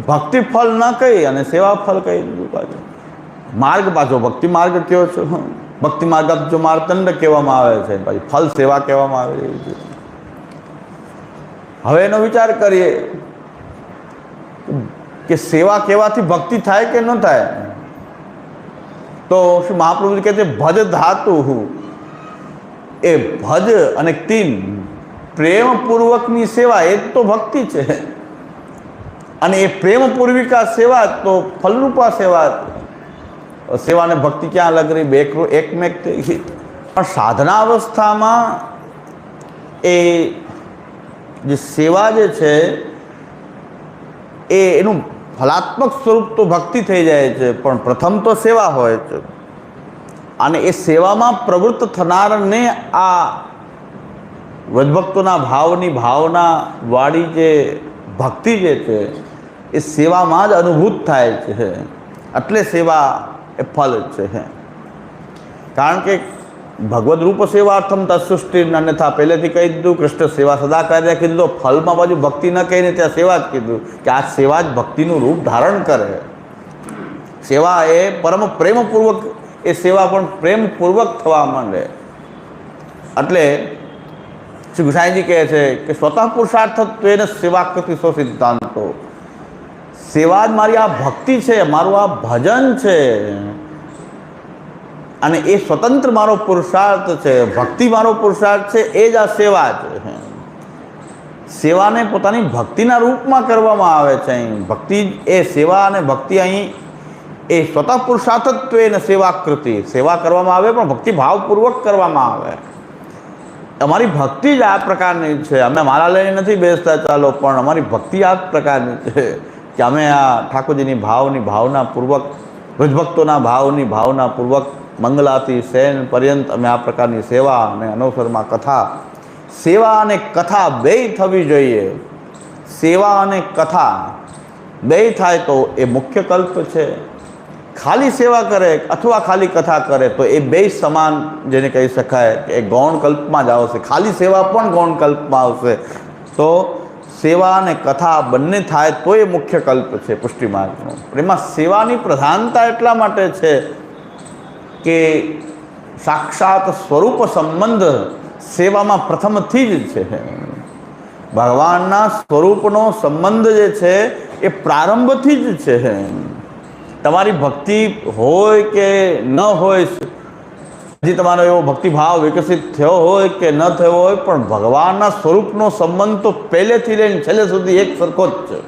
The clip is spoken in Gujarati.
ભક્તિ ફળ ન કહી અને સેવા ફળ કહી દીધું પાછું. માર્ગ પાછો ભક્તિ માર્ગ કયો છે, ભક્તિ માર્ગ જો માર્તંડ કહેવામાં આવે છે, પછી ફળ સેવા કહેવામાં આવે છે. હવે એનો વિચાર કરીએ કે સેવા કહેવાથી ભક્તિ થાય કે ન થાય. તો શું મહાપ્રભુ કહે છે ભજ ધાતુ, એ ભજ અને તીન પ્રેમપૂર્વકની સેવા એ તો ભક્તિ છે, અને એ પ્રેમપૂર્વિકા સેવા તો ફલરૂપા સેવા. સેવાને ભક્તિ ક્યાં અલગ રહી, એકમેક થઈ ગઈ. પણ સાધના અવસ્થામાં એ જે સેવા જે છે એનું ફલાત્મક સ્વરૂપ તો ભક્તિ થઈ જાય છે, પણ પ્રથમ તો સેવા હોય છે. અને એ સેવામાં પ્રવૃત્ત થનારને આ વ્રજભક્તોના ભાવની ભાવના વાળી જે ભક્તિ જે છે એ સેવામાં જ અનુભૂત થાય છે. એટલે સેવા એ ફલ છે. કારણ કે ભગવદ રૂપ સેવાર્થમ તત્સૃષ્ટિ અન્યથા પહેલેથી કહી દીધું, કૃષ્ણ સેવા સદા કાર્ય કીધું. ફલમાં બાજુ ભક્તિ ન કહીને ત્યાં સેવા જ કીધું કે આ સેવા જ ભક્તિનું રૂપ ધારણ કરે. સેવા એ પરમ પ્રેમપૂર્વક, એ સેવા પણ પ્રેમપૂર્વક થવા માંડે. એટલે શ્રી ગુસાઈજી કહે છે કે સ્વતઃ પુરુષાર્થત્વેન સેવા કૃતિ સો સિદ્ધાંતો. સેવા જ મારી આ ભક્તિ છે, મારું આ ભજન છે, અને એ સ્વતંત્ર મારો પુરુષાર્થ છે, ભક્તિ મારો પુરુષાર્થ છે. એ જ આ સેવા છે. સેવાને પોતાની ભક્તિના રૂપમાં કરવામાં આવે છે. અહીં ભક્તિ એ સેવા અને ભક્તિ અહીં એ સ્વતઃ પુરુષાર્થત્વેન સેવા કૃતિ, સેવા કરવામાં આવે પણ ભક્તિ ભાવપૂર્વક કરવામાં આવે. અમારી ભક્તિ જ આ પ્રકારની છે. અમે માલા લઈને નથી બેસતા ચાલો, પણ અમારી ભક્તિ આ પ્રકારની છે કે અમે આ ઠાકોરજીની ભાવની ભાવનાપૂર્વક, વ્રજભક્તોના ભાવની ભાવનાપૂર્વક મંગલાથી શયન પર્યંત અમે આ પ્રકારની સેવા અને અનવસરમાં કથા. સેવા અને કથા બેય થવી જોઈએ. સેવા અને કથા બેય થાય તો એ મુખ્ય કલ્પ છે. ખાલી સેવા કરે અથવા ખાલી કથા કરે તો એ બેય સમાન, જેને કહી શકાય કે એ ગૌણ કલ્પમાં જ આવશે. ખાલી સેવા પણ ગૌણ કલ્પમાં આવશે. તો સેવા અને કથા બંને થાય તો એ મુખ્ય કલ્પ છે પુષ્ટિ માર્ગનો. એમાં સેવાની પ્રધાનતા એટલા માટે છે કે સાક્ષાત સ્વરૂપ સંબંધ સેવામાં પ્રથમથી જ છે. ભગવાનના સ્વરૂપનો સંબંધ જે છે એ પ્રારંભથી જ છે. તમારી ભક્તિ હોય કે ન હોય, હજી તમારો એવો ભક્તિભાવ વિકસિત થયો હોય કે ન થયો હોય, પણ ભગવાનના સ્વરૂપનો સંબંધ તો પહેલેથી લઈને છેલ્લે સુધી એક સરખો જ છે.